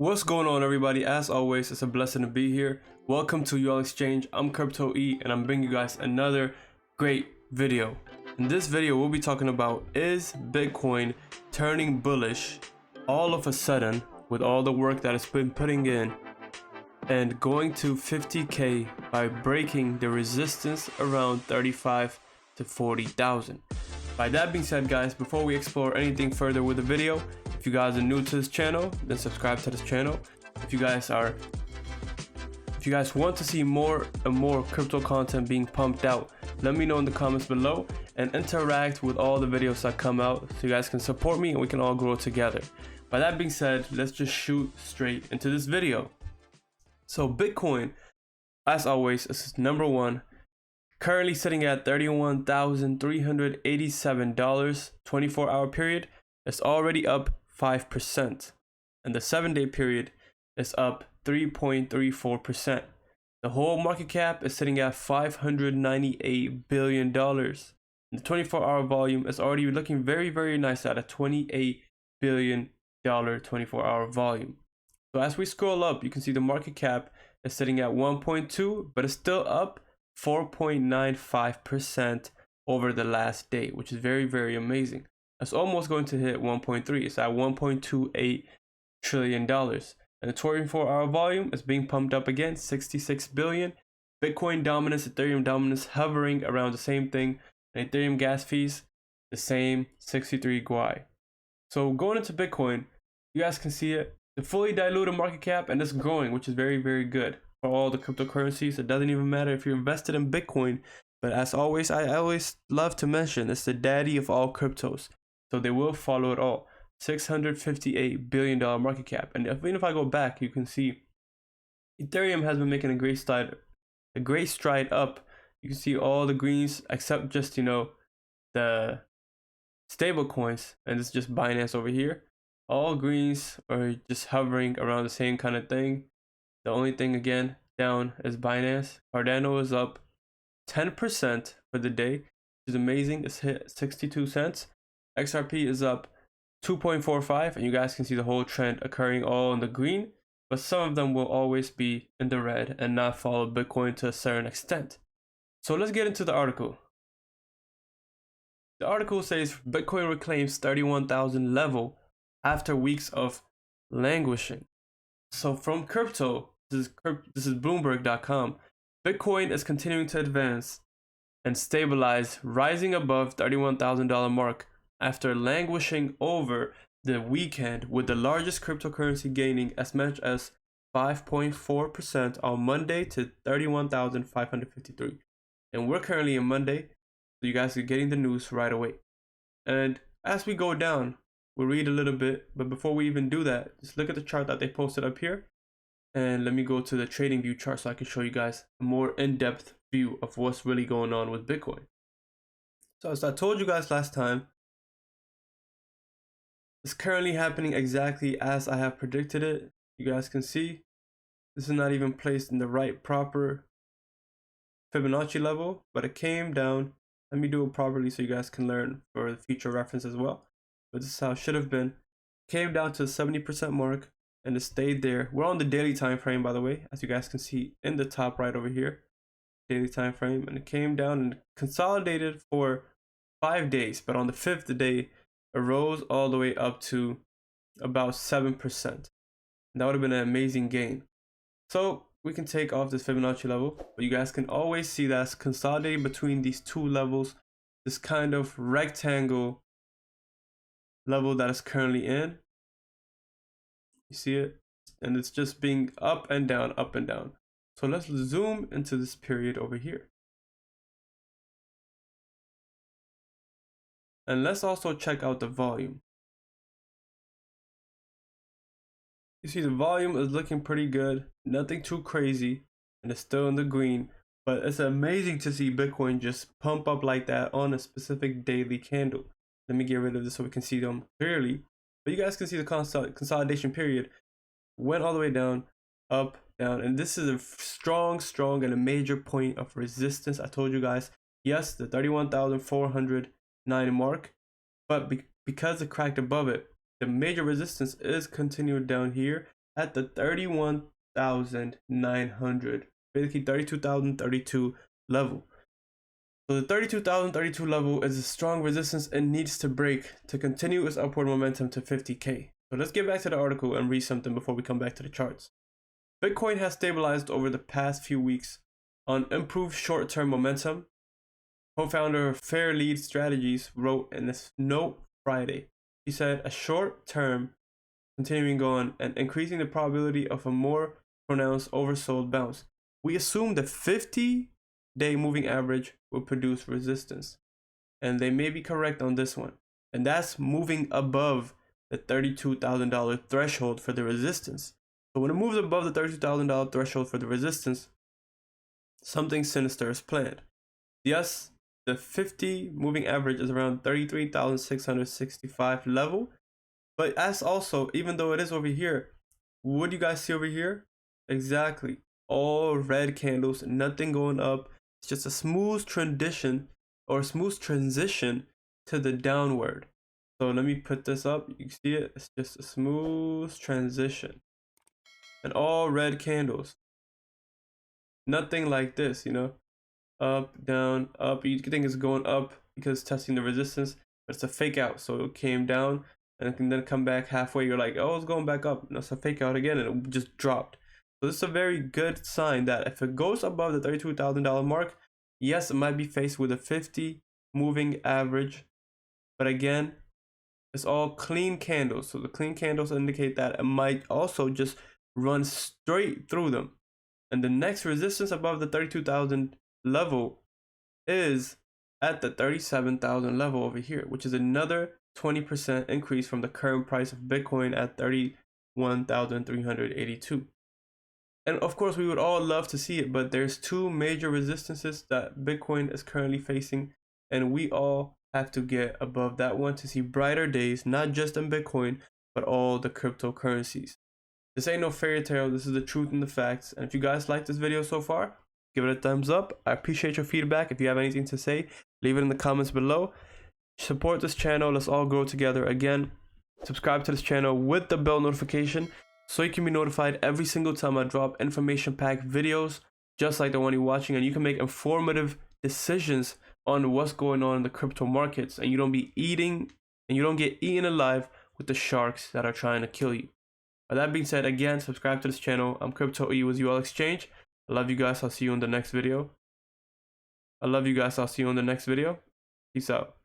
What's going on, everybody? As always, it's a blessing to be here. Welcome to UL Exchange. I'm Crypto E, and I'm bringing you guys another great video. In this video, we'll be talking about, is Bitcoin turning bullish all of a sudden with all the work that it's been putting in and going to 50K by breaking the resistance around 35 to 40,000. By that being said, guys, before we explore anything further with the video, if you guys are new to this channel, then subscribe to this channel. If you guys want to see more and more crypto content being pumped out, let me know in the comments below and interact with all the videos that come out so you guys can support me and we can all grow together. By that being said, let's just shoot straight into this video. So Bitcoin, as always, is number one, currently sitting at $31,387, 24-hour period. It's already up 5%, and the 7-day period is up 3.34%. The whole market cap is sitting at $598 billion. And the 24-hour volume is already looking very, very nice at a $28 billion 24-hour volume. So as we scroll up, you can see the market cap is sitting at 1.2, but it's still up 4.95% over the last day, which is very, very amazing. It's almost going to hit 1.3. It's at $1.28 trillion. And the 24-hour volume is being pumped up again, 66 billion. Bitcoin dominance, Ethereum dominance hovering around the same thing. And Ethereum gas fees, the same, 63 Gwei. So going into Bitcoin, you guys can see it. The fully diluted market cap, and it's growing, which is very, very good for all the cryptocurrencies. It doesn't even matter if you're invested in Bitcoin. But as always, I always love to mention, it's the daddy of all cryptos. So they will follow it all. $658 billion market cap. And even if I go back, you can see Ethereum has been making a great stride up. You can see all the greens except just, the stable coins. And it's just Binance over here. All greens are just hovering around the same kind of thing. The only thing again down is Binance. Cardano is up 10% for the day, which is amazing. It's hit 62 cents. XRP is up 2.45, and you guys can see the whole trend occurring all in the green, but some of them will always be in the red and not follow Bitcoin to a certain extent. So let's get into the article. The article says Bitcoin reclaims 31,000 level after weeks of languishing. So from crypto, this is Bloomberg.com. Bitcoin is continuing to advance and stabilize, rising above $31,000 mark after languishing over the weekend, with the largest cryptocurrency gaining as much as 5.4% on Monday to 31,553. And we're currently in Monday, so you guys are getting the news right away. And as we go down, we'll read a little bit, but before we even do that, just look at the chart that they posted up here. And let me go to the trading view chart so I can show you guys a more in-depth view of what's really going on with Bitcoin. So as I told you guys last time, it's currently happening exactly as I have predicted it. You guys can see this is not even placed in the right proper Fibonacci level, but it came down. Let me do it properly so you guys can learn for the future reference as well. But this is how it should have been. Came down to the 70% mark and it stayed there. We're on the daily time frame, by the way, as you guys can see in the top right over here. Daily time frame, and it came down and consolidated for 5 days, but on the 5th day it rose all the way up to about 7%. And that would have been an amazing gain. So we can take off this Fibonacci level, but you guys can always see that's consolidating between these two levels, this kind of rectangle level that is currently in. You see it? And it's just being up and down, up and down. So let's zoom into this period over here. And let's also check out the volume. You see the volume is looking pretty good, nothing too crazy, and it's still in the green. But it's amazing to see Bitcoin just pump up like that on a specific daily candle. Let me get rid of this so we can see them clearly. But you guys can see the consolidation period went all the way down, up, down. And this is a strong, and a major point of resistance. I told you guys, yes, the 31,409 mark, but because it cracked above it, the major resistance is continued down here at the 31,900, basically 32,032 level. So the 32,032 level is a strong resistance and needs to break to continue its upward momentum to 50K. So let's get back to the article and read something before we come back to the charts. Bitcoin has stabilized over the past few weeks on improved short-term momentum. Co-founder of Fair Lead Strategies wrote in this note Friday. He said, a short-term continuing on and increasing the probability of a more pronounced oversold bounce. We assume the 50-day moving average will produce resistance, and they may be correct on this one, and that's moving above the $32,000 threshold for the resistance. So when it moves above the $32,000 threshold for the resistance, something sinister is planned. Yes, the 50 moving average is around 33,665 level, but as also, even though it is over here, what do you guys see over here? Exactly, all red candles, nothing going up. It's just a smooth transition to the downward. So let me put this up. You can see it. It's just a smooth transition, and all red candles. Nothing like this, you know, up, down, up. You think it's going up because it's testing the resistance, but it's a fake out. So it came down and can then come back halfway. You're like, oh, it's going back up. No, it's a fake out again, and it just dropped. So this is a very good sign that if it goes above the $32,000 mark, yes, it might be faced with a 50 moving average, but again, it's all clean candles. So the clean candles indicate that it might also just run straight through them. And the next resistance above the 32,000 level is at the 37,000 level over here, which is another 20% increase from the current price of Bitcoin at 31,382. And of course, we would all love to see it, but there's two major resistances that Bitcoin is currently facing, and we all have to get above that one to see brighter days, not just in Bitcoin, but all the cryptocurrencies. This ain't no fairy tale, this is the truth and the facts. And if you guys like this video so far, give it a thumbs up. I appreciate your feedback. If you have anything to say, leave it in the comments below. Support this channel, let's all grow together. Again, subscribe to this channel with the bell notification so you can be notified every single time I drop information packed videos just like the one you're watching, and you can make informative decisions on what's going on in the crypto markets, and you don't get eaten alive with the sharks that are trying to kill you. With that being said, again, subscribe to this channel. I'm Crypto E with UL Exchange. I love you guys. I'll see you in the next video. Peace out.